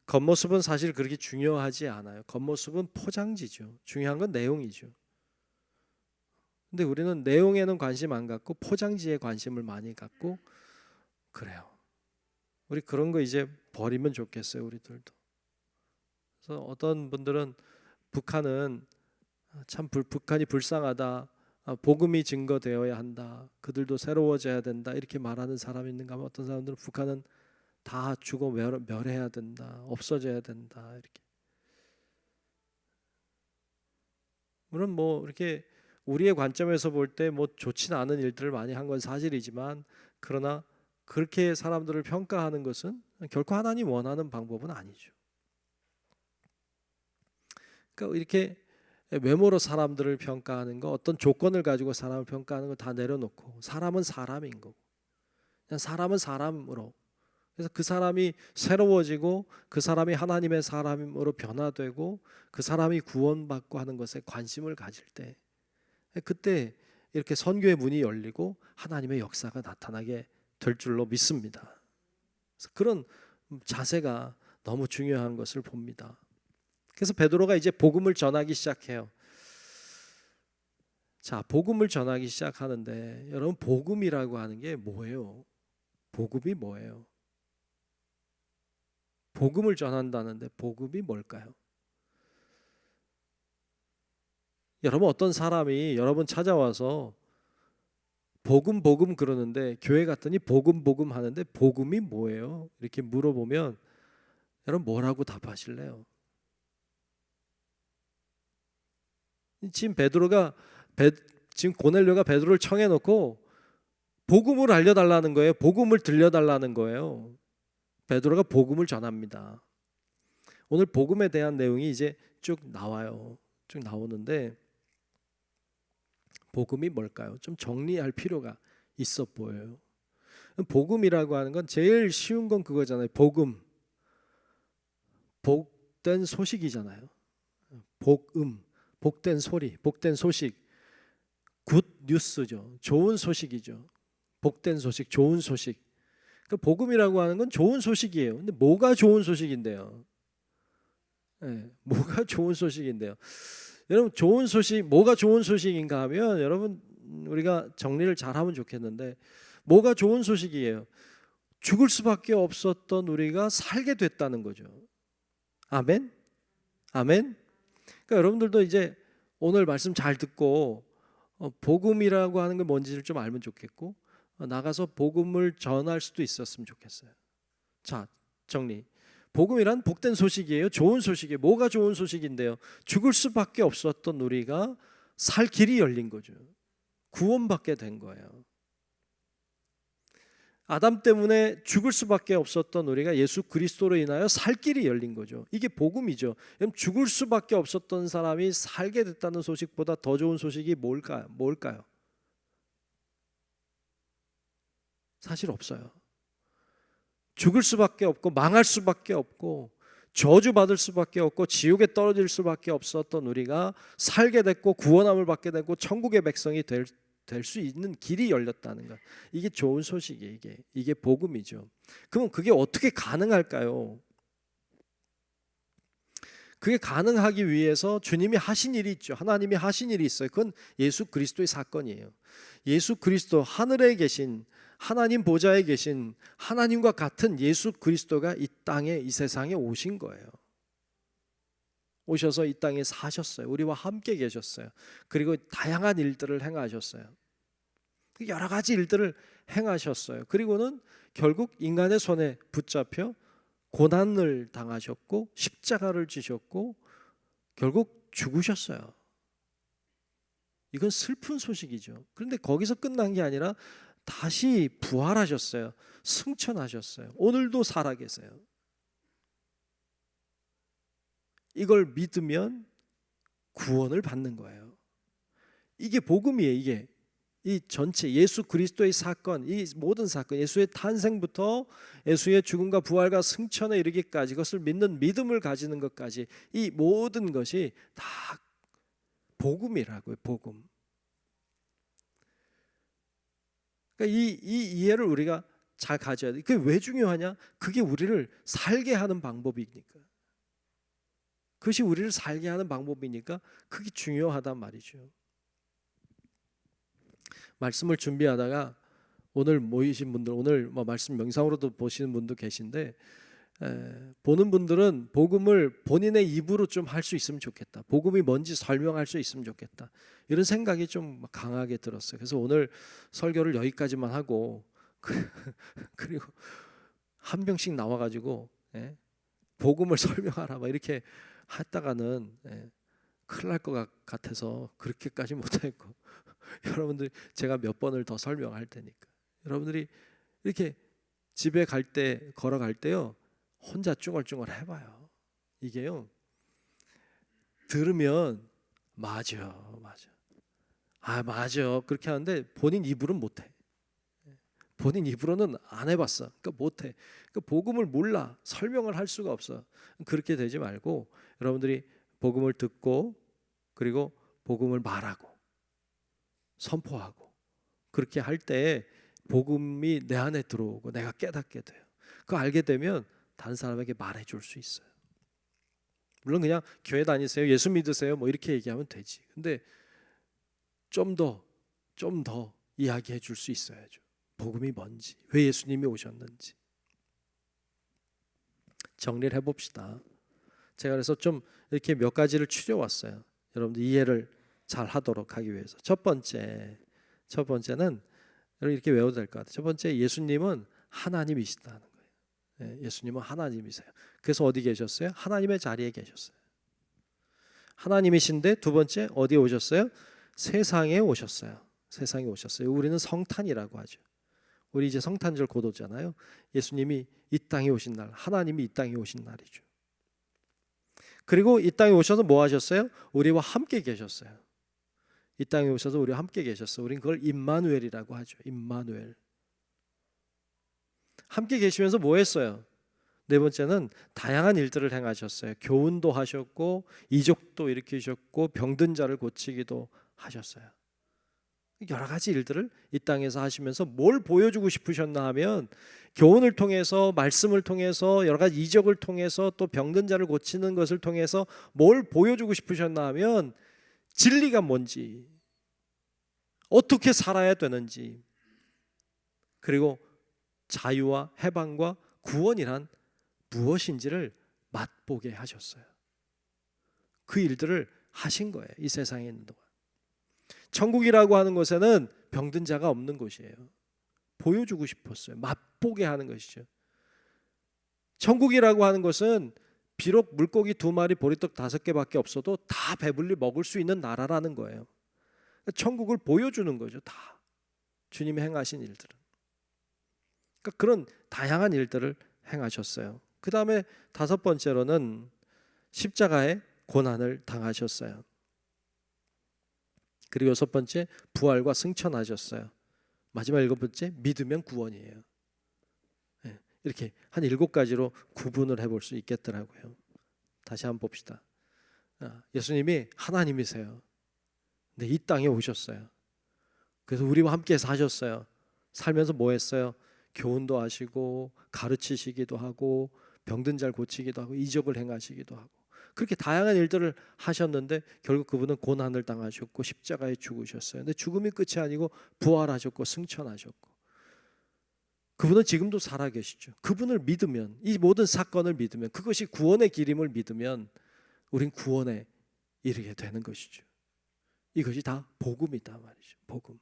겉모습은 사실 그렇게 중요하지 않아요. 겉모습은 포장지죠. 중요한 건 내용이죠. 근데 우리는 내용에는 관심 안 갖고 포장지에 관심을 많이 갖고 그래요. 우리 그런 거 이제 버리면 좋겠어요, 우리들도. 그래서 어떤 분들은 북한은 참 북한이 불쌍하다. 복음이 증거되어야 한다. 그들도 새로워져야 된다. 이렇게 말하는 사람이 있는가 하면 어떤 사람들은 북한은 다 죽어 멸해야 된다. 없어져야 된다. 이렇게. 물론 뭐 이렇게 우리의 관점에서 볼 때 뭐 좋지는 않은 일들을 많이 한 건 사실이지만 그러나 그렇게 사람들을 평가하는 것은 결코 하나님 원하는 방법은 아니죠. 그러니까 이렇게 외모로 사람들을 평가하는 거, 어떤 조건을 가지고 사람을 평가하는 거 다 내려놓고 사람은 사람인 거고 그냥 사람은 사람으로 그래서 그 사람이 새로워지고 그 사람이 하나님의 사람으로 변화되고 그 사람이 구원받고 하는 것에 관심을 가질 때 그때 이렇게 선교의 문이 열리고 하나님의 역사가 나타나게 될 줄로 믿습니다. 그래서 그런 자세가 너무 중요한 것을 봅니다. 그래서 베드로가 이제 복음을 전하기 시작해요. 자, 복음을 전하기 시작하는데 여러분 복음이라고 하는 게 뭐예요? 복음이 뭐예요? 복음을 전한다는데 복음이 뭘까요? 여러분 어떤 사람이 여러분 찾아와서 복음 그러는데 교회 갔더니 복음 하는데 복음이 뭐예요? 이렇게 물어보면 여러분 뭐라고 답하실래요? 지금 지금 고넬료가 베드로를 청해놓고 복음을 알려달라는 거예요. 복음을 들려달라는 거예요. 베드로가 복음을 전합니다. 오늘 복음에 대한 내용이 이제 쭉 나와요. 쭉 나오는데 복음이 뭘까요? 좀 정리할 필요가 있어 보여요. 복음이라고 하는 건 제일 쉬운 건 그거잖아요. 복음, 복된 소식이잖아요. 복음, 복된 소리, 복된 소식, 굿 뉴스죠. 좋은 소식이죠. 복된 소식, 좋은 소식. 그 복음이라고 하는 건 좋은 소식이에요. 근데 뭐가 좋은 소식인데요? 네, 뭐가 좋은 소식인데요? 여러분 좋은 소식, 뭐가 좋은 소식인가 하면 여러분 우리가 정리를 잘하면 좋겠는데 뭐가 좋은 소식이에요? 죽을 수밖에 없었던 우리가 살게 됐다는 거죠. 아멘? 아멘? 그러니까 여러분들도 이제 오늘 말씀 잘 듣고 복음이라고 하는 게 뭔지를 좀 알면 좋겠고 나가서 복음을 전할 수도 있었으면 좋겠어요. 자, 정리. 복음이란 복된 소식이에요. 좋은 소식이에요. 뭐가 좋은 소식인데요? 죽을 수밖에 없었던 우리가 살 길이 열린 거죠. 구원받게 된 거예요. 아담 때문에 죽을 수밖에 없었던 우리가 예수 그리스도로 인하여 살 길이 열린 거죠. 이게 복음이죠. 죽을 수밖에 없었던 사람이 살게 됐다는 소식보다 더 좋은 소식이 뭘까요? 사실 없어요. 죽을 수밖에 없고 망할 수밖에 없고 저주받을 수밖에 없고 지옥에 떨어질 수밖에 없었던 우리가 살게 됐고 구원함을 받게 되고 천국의 백성이 될 수 있는 길이 열렸다는 것. 이게 좋은 소식이에요. 이게 복음이죠. 그럼 그게 어떻게 가능할까요? 그게 가능하기 위해서 주님이 하신 일이 있죠. 하나님이 하신 일이 있어요. 그건 예수 그리스도의 사건이에요. 예수 그리스도 하늘에 계신 하나님 보좌에 계신 하나님과 같은 예수 그리스도가 이 땅에 이 세상에 오신 거예요. 오셔서 이 땅에 사셨어요. 우리와 함께 계셨어요. 그리고 다양한 일들을 행하셨어요. 여러 가지 일들을 행하셨어요. 그리고는 결국 인간의 손에 붙잡혀 고난을 당하셨고 십자가를 지셨고 결국 죽으셨어요. 이건 슬픈 소식이죠. 그런데 거기서 끝난 게 아니라 다시 부활하셨어요. 승천하셨어요. 오늘도 살아계세요. 이걸 믿으면 구원을 받는 거예요. 이게 복음이에요. 이게 이 전체 예수 그리스도의 사건, 이 모든 사건, 예수의 탄생부터 예수의 죽음과 부활과 승천에 이르기까지, 그것을 믿는 믿음을 가지는 것까지, 이 모든 것이 다 복음이라고요. 복음. 그러니까 이 이해를 우리가 잘 가져야 돼. 그게 왜 중요하냐? 그게 우리를 살게 하는 방법이니까. 그것이 우리를 살게 하는 방법이니까 그게 중요하단 말이죠. 말씀을 준비하다가 오늘 모이신 분들, 오늘 뭐 말씀 영상으로도 보시는 분도 계신데, 보는 분들은 복음을 본인의 입으로 좀 할 수 있으면 좋겠다. 복음이 뭔지 설명할 수 있으면 좋겠다. 이런 생각이 좀 강하게 들었어요. 그래서 오늘 설교를 여기까지만 하고 그리고 한 명씩 나와가지고 복음을 설명하라 막 이렇게 했다가는 큰일 날 것 같아서 그렇게까지 못하겠고, 여러분들 제가 몇 번을 더 설명할 테니까 여러분들이 이렇게 집에 갈 때, 걸어갈 때요, 혼자 쭈글쭈글 해봐요. 이게요, 들으면 맞아 그렇게 하는데 본인 입으로는 못해. 본인 입으로는 안 해봤어. 그러니까 못해. 그러니까 복음을 몰라. 설명을 할 수가 없어. 그렇게 되지 말고 여러분들이 복음을 듣고 그리고 복음을 말하고 선포하고 그렇게 할 때 복음이 내 안에 들어오고 내가 깨닫게 돼요. 그거 알게 되면 다른 사람에게 말해줄 수 있어요. 물론 그냥 교회 다니세요, 예수 믿으세요, 뭐 이렇게 얘기하면 되지. 근데 좀 더 이야기해 줄 수 있어야죠. 복음이 뭔지, 왜 예수님이 오셨는지. 정리를 해봅시다. 제가 그래서 좀 이렇게 몇 가지를 추려왔어요. 여러분들 이해를 잘 하도록 하기 위해서. 첫 번째는 여러분 이렇게 외워도 될 것 같아요. 첫 번째, 예수님은 하나님이시다는 거예요. 예수님은 하나님이세요. 그래서 어디 계셨어요? 하나님의 자리에 계셨어요. 하나님이신데 두 번째, 어디에 오셨어요? 세상에 오셨어요. 세상에 오셨어요. 우리는 성탄이라고 하죠. 우리 이제 성탄절 곧 오잖아요. 예수님이 이 땅에 오신 날, 하나님이 이 땅에 오신 날이죠. 그리고 이 땅에 오셔서 뭐 하셨어요? 우리와 함께 계셨어요. 이 땅에 오셔서 우리와 함께 계셨어요. 우리는 그걸 임마누엘이라고 하죠. 임마누엘. 함께 계시면서 뭐 했어요? 네 번째는 다양한 일들을 행하셨어요. 교훈도 하셨고 이적도 일으키셨고 병든 자를 고치기도 하셨어요. 여러 가지 일들을 이 땅에서 하시면서 뭘 보여주고 싶으셨나 하면, 교훈을 통해서, 말씀을 통해서, 여러 가지 이적을 통해서, 또 병든 자를 고치는 것을 통해서 뭘 보여주고 싶으셨나 하면 진리가 뭔지, 어떻게 살아야 되는지, 그리고 자유와 해방과 구원이란 무엇인지를 맛보게 하셨어요. 그 일들을 하신 거예요. 이 세상에 있는 동안. 천국이라고 하는 곳에는 병든 자가 없는 곳이에요. 보여주고 싶었어요. 맛보게 하는 것이죠. 천국이라고 하는 것은 비록 물고기 2마리, 보리떡 5개밖에 없어도 다 배불리 먹을 수 있는 나라라는 거예요. 천국을 보여주는 거죠. 다 주님이 행하신 일들은. 그러니까 그런 다양한 일들을 행하셨어요. 그 다음에 5번째로는 십자가의 고난을 당하셨어요. 그리고 6번째, 부활과 승천하셨어요. 마지막 7번째, 믿으면 구원이에요. 이렇게 한 7가지로 구분을 해볼 수 있겠더라고요. 다시 한번 봅시다. 예수님이 하나님이세요. 근데 이 땅에 오셨어요. 그래서 우리와 함께 사셨어요. 살면서 뭐 했어요? 교훈도 하시고 가르치시기도 하고 병든 자를 고치기도 하고 이적을 행하시기도 하고, 그렇게 다양한 일들을 하셨는데 결국 그분은 고난을 당하셨고 십자가에 죽으셨어요. 근데 죽음이 끝이 아니고 부활하셨고 승천하셨고, 그분은 지금도 살아계시죠. 그분을 믿으면, 이 모든 사건을 믿으면, 그것이 구원의 길임을 믿으면 우린 구원에 이르게 되는 것이죠. 이것이 다 복음이다 말이죠. 복음.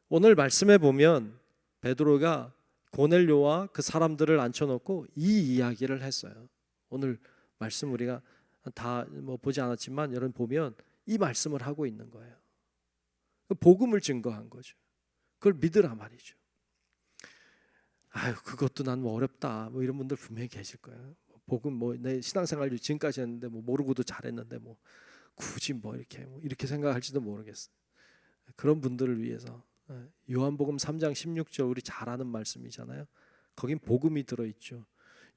오늘 말씀에 보면 베드로가 고넬료와 그 사람들을 앉혀놓고 이 이야기를 했어요. 오늘 말씀 우리가 다 뭐 보지 않았지만 여러분 보면 이 말씀을 하고 있는 거예요. 복음을 증거한 거죠. 그걸 믿으라 말이죠. 아유, 그것도 난 뭐 어렵다, 뭐 이런 분들 분명히 계실 거예요. 복음 뭐 내 신앙생활 지금까지 했는데 뭐 모르고도 잘했는데 뭐 굳이 뭐 이렇게 생각할지도 모르겠어요. 그런 분들을 위해서 요한복음 3장 16절 우리 잘 아는 말씀이잖아요. 거긴 복음이 들어있죠.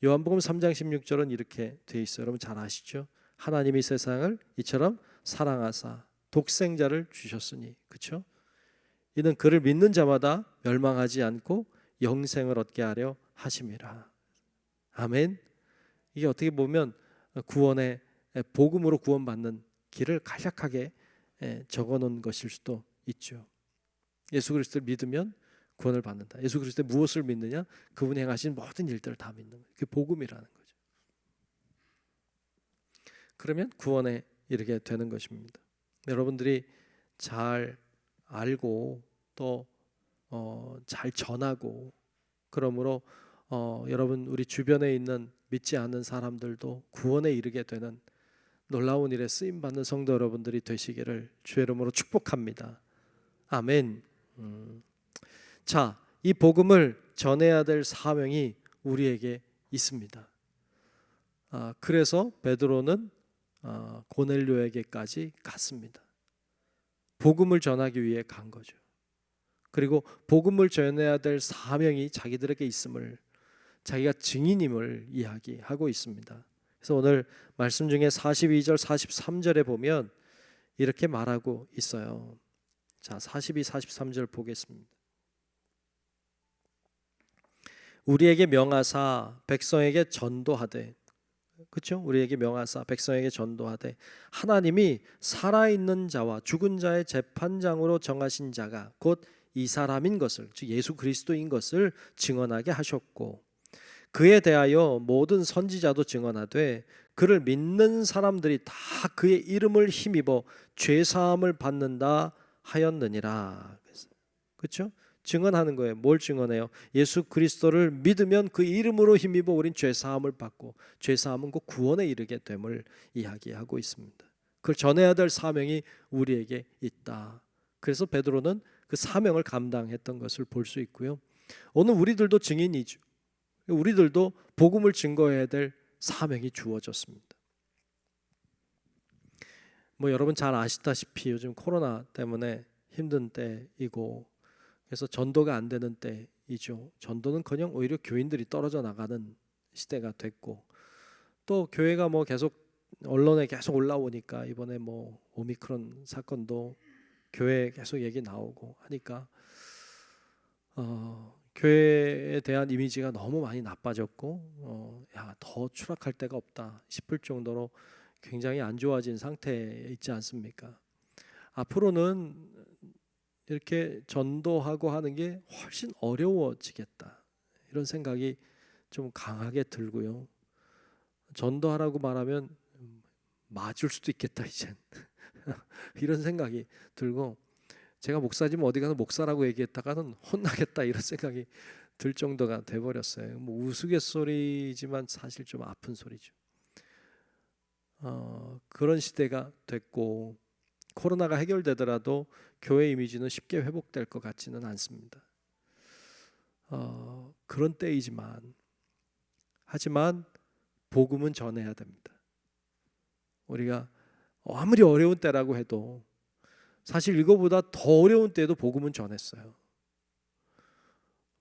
요한복음 3장 16절은 이렇게 돼 있어요. 여러분 잘 아시죠? 하나님이 세상을 이처럼 사랑하사 독생자를 주셨으니, 그렇죠? 이는 그를 믿는 자마다 멸망하지 않고 영생을 얻게 하려 하심이라. 아멘. 이게 어떻게 보면 구원의 복음으로 구원받는 길을 간략하게 적어놓은 것일 수도 있죠. 예수 그리스도를 믿으면 구원을 받는다. 예수 그리스도의 무엇을 믿느냐? 그분이 행하신 모든 일들을 다 믿는 거예요. 그게 복음이라는 거죠. 그러면 구원에 이르게 되는 것입니다. 여러분들이 잘 알고 또 잘 전하고, 그러므로 여러분 우리 주변에 있는 믿지 않는 사람들도 구원에 이르게 되는 놀라운 일에 쓰임 받는 성도 여러분들이 되시기를 주의 이름으로 축복합니다. 아멘. 자, 이 복음을 전해야 될 사명이 우리에게 있습니다. 그래서 베드로는 고넬료에게까지 갔습니다. 복음을 전하기 위해 간 거죠. 그리고 복음을 전해야 될 사명이 자기들에게 있음을, 자기가 증인임을 이야기하고 있습니다. 그래서 오늘 말씀 중에 42절 43절에 보면 이렇게 말하고 있어요. 자, 42, 43절 보겠습니다. 우리에게 명하사 백성에게 전도하되, 그렇죠? 우리에게 명하사 백성에게 전도하되 하나님이 살아있는 자와 죽은 자의 재판장으로 정하신 자가 곧 이 사람인 것을, 즉 예수 그리스도인 것을 증언하게 하셨고, 그에 대하여 모든 선지자도 증언하되 그를 믿는 사람들이 다 그의 이름을 힘입어 죄 사함을 받는다 하였느니라. 그렇죠? 증언하는 거예요. 뭘 증언해요? 예수 그리스도를 믿으면 그 이름으로 힘입어 우린 죄 사함을 받고, 죄 사함은 곧 구원에 이르게 됨을 이야기하고 있습니다. 그걸 전해야 될 사명이 우리에게 있다. 그래서 베드로는 그 사명을 감당했던 것을 볼 수 있고요. 오늘 우리들도 증인이죠. 우리들도 복음을 증거해야 될 사명이 주어졌습니다. 뭐 여러분 잘 아시다시피 요즘 코로나 때문에 힘든 때이고, 그래서 전도가 안 되는 때이죠. 전도는커녕 오히려 교인들이 떨어져 나가는 시대가 됐고, 또 교회가 뭐 계속 언론에 계속 올라오니까 이번에 뭐 오미크론 사건도 교회에 계속 얘기 나오고 하니까 교회에 대한 이미지가 너무 많이 나빠졌고 더 추락할 데가 없다 싶을 정도로 굉장히 안 좋아진 상태에 있지 않습니까? 앞으로는 이렇게 전도하고 하는 게 훨씬 어려워지겠다, 이런 생각이 좀 강하게 들고요. 전도하라고 말하면 맞을 수도 있겠다 이젠 이런 생각이 들고, 제가 목사지만 어디 가서 목사라고 얘기했다가는 혼나겠다 이런 생각이 들 정도가 돼버렸어요. 뭐 우스갯소리지만 사실 좀 아픈 소리죠. 그런 시대가 됐고, 코로나가 해결되더라도 교회 이미지는 쉽게 회복될 것 같지는 않습니다. 그런 때이지만, 하지만 복음은 전해야 됩니다. 우리가 아무리 어려운 때라고 해도, 사실 이거보다 더 어려운 때도 복음은 전했어요.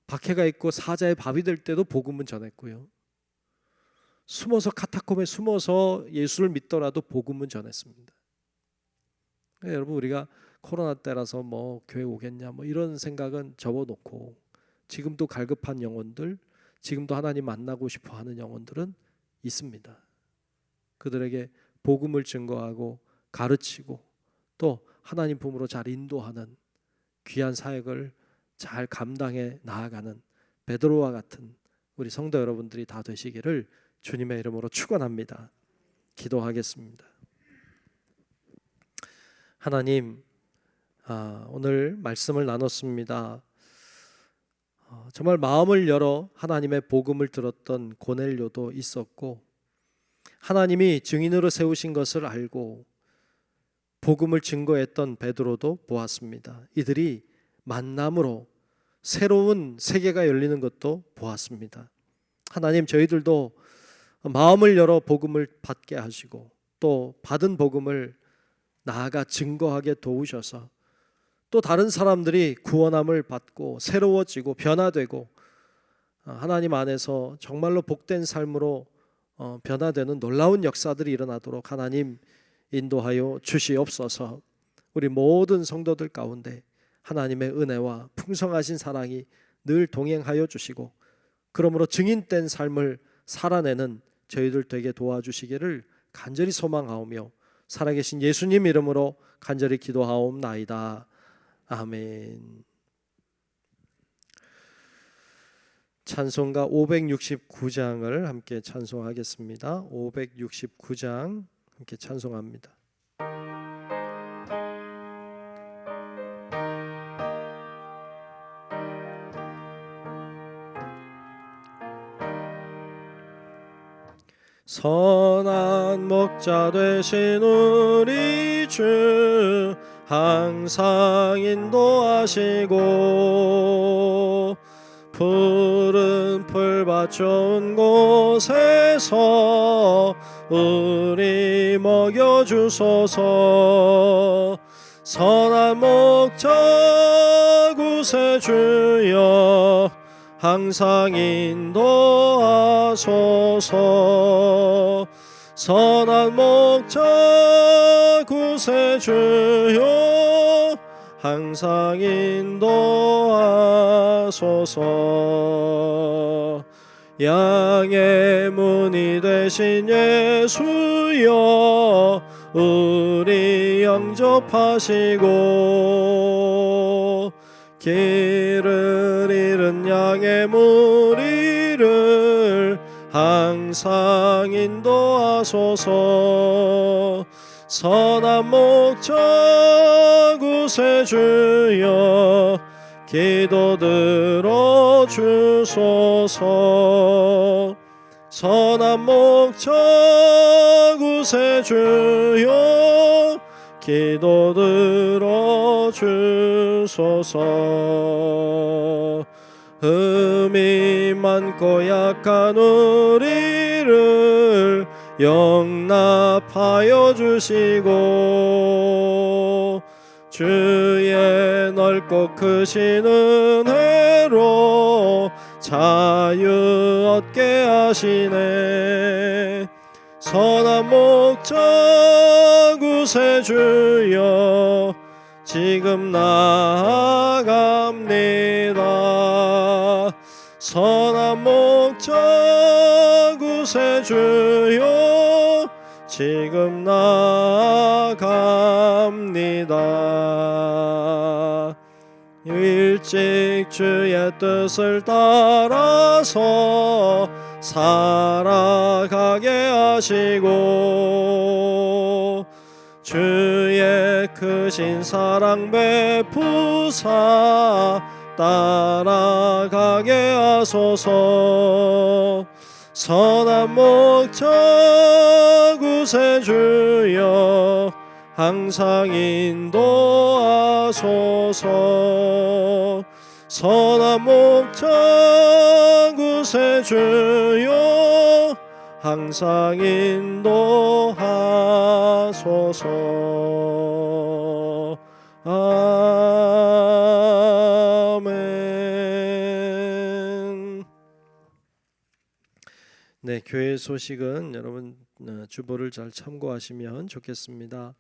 박해가 있고 사자의 밥이 될 때도 복음은 전했고요. 숨어서 카타콤에 숨어서 예수를 믿더라도 복음은 전했습니다. 그러니까 여러분, 우리가 코로나 때라서 뭐 교회 오겠냐 뭐 이런 생각은 접어놓고, 지금도 갈급한 영혼들, 지금도 하나님 만나고 싶어하는 영혼들은 있습니다. 그들에게 복음을 증거하고 가르치고 또 하나님 품으로 잘 인도하는 귀한 사역을 잘 감당해 나아가는 베드로와 같은 우리 성도 여러분들이 다 되시기를 주님의 이름으로 축원합니다. 기도하겠습니다. 하나님, 오늘 말씀을 나눴습니다. 정말 마음을 열어 하나님의 복음을 들었던 고넬료도 있었고, 하나님이 증인으로 세우신 것을 알고 복음을 증거했던 베드로도 보았습니다. 이들이 만남으로 새로운 세계가 열리는 것도 보았습니다. 하나님, 저희들도 마음을 열어 복음을 받게 하시고 또 받은 복음을 나아가 증거하게 도우셔서 또 다른 사람들이 구원함을 받고 새로워지고 변화되고 하나님 안에서 정말로 복된 삶으로 변화되는 놀라운 역사들이 일어나도록 하나님 인도하여 주시옵소서. 우리 모든 성도들 가운데 하나님의 은혜와 풍성하신 사랑이 늘 동행하여 주시고 그러므로 증인된 삶을 살아내는 저희들 되게 도와주시기를 간절히 소망하오며 살아계신 예수님 이름으로 간절히 기도하옵나이다. 아멘. 찬송가 569장을 함께 찬송하겠습니다. 569장 함께 찬송합니다. 선한 목자 되신 우리 주 항상 인도하시고 푸른 풀밭 좋은 곳에서 우리 먹여주소서. 선한 목자 구세주여 항상 인도하소서. 선한 목자 구세주여 항상 인도하소서. 양의 문이 되신 예수여 우리 영접하시고 길을 잃은 양의 무리를 항상 인도하소서. 선한 목자 구세주여 기도 들어주소서. 선한 목자 구세주여 기도 들어주소서. 흠이 많고 약한 우리를 용납하여 주시고 주의 넓고 크신 은혜로 자유 얻게 하시네. 선한 목자 구세주여 지금 나아갑니다. 선한 목자 구세주여 지금 나아갑니다. 일찍 주의 뜻을 따라서 살아가게 하시고 주의 크신 사랑 베푸사 따라가게 하소서. 선한 목자 구세주여 항상 인도하소서. 선한 목자 구세주여 항상 인도하소서. 아멘. 네, 교회 소식은 여러분 주보를 잘 참고하시면 좋겠습니다.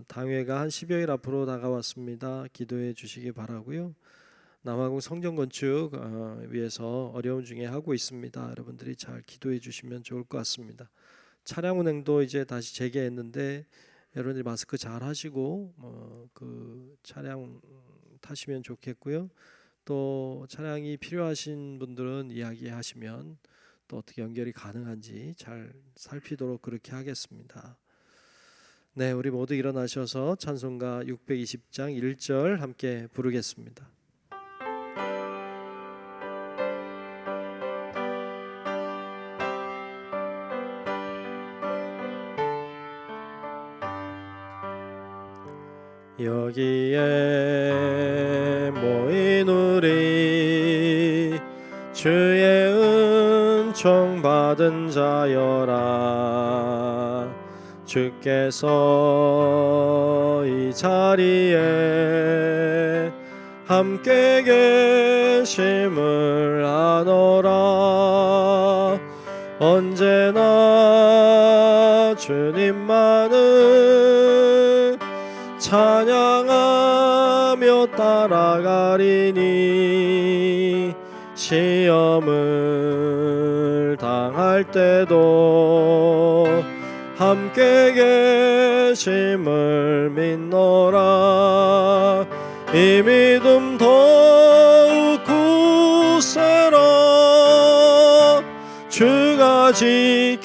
당회가 한 10여일 앞으로 다가왔습니다. 기도해 주시기 바라고요. 남아공 성전 건축 위해서 어려움 중에 하고 있습니다. 여러분들이 잘 기도해 주시면 좋을 것 같습니다. 차량 운행도 이제 다시 재개했는데 여러분들이 마스크 잘 하시고 그 차량 타시면 좋겠고요. 또 차량이 필요하신 분들은 이야기하시면 또 어떻게 연결이 가능한지 잘 살피도록 그렇게 하겠습니다. 네, 우리 모두 일어나셔서 찬송가 620장 1절 함께 부르겠습니다. 여기에 모인 우리 주의 은총 받 받은 자여라. 주께서 이 자리에 함께 계심을 아노라. 언제나 주님만을 찬양하며 따라가리니 시험을 당할 때도 함께 계심을 믿노라. 이 믿음 더욱 굳세라. 주가 지켜주신다.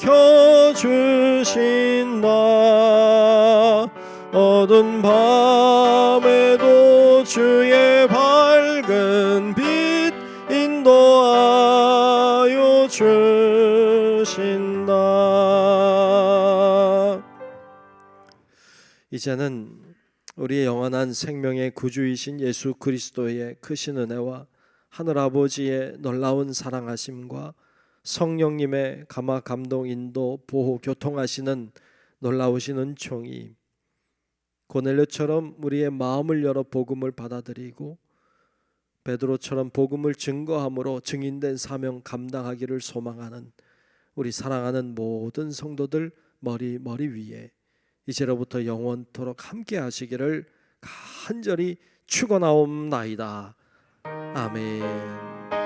어두운 밤에도 주의 밝은 빛 인도하여 주신다. 이제는 우리의 영원한 생명의 구주이신 예수 그리스도의 크신 은혜와 하늘 아버지의 놀라운 사랑하심과 성령님의 감화 감동 인도 보호 교통하시는 놀라우신 은총이 고넬료처럼 우리의 마음을 열어 복음을 받아들이고 베드로처럼 복음을 증거함으로 증인된 사명 감당하기를 소망하는 우리 사랑하는 모든 성도들 머리 위에 이제로부터 영원토록 함께 하시기를 간절히 축원하옵나이다. 아멘.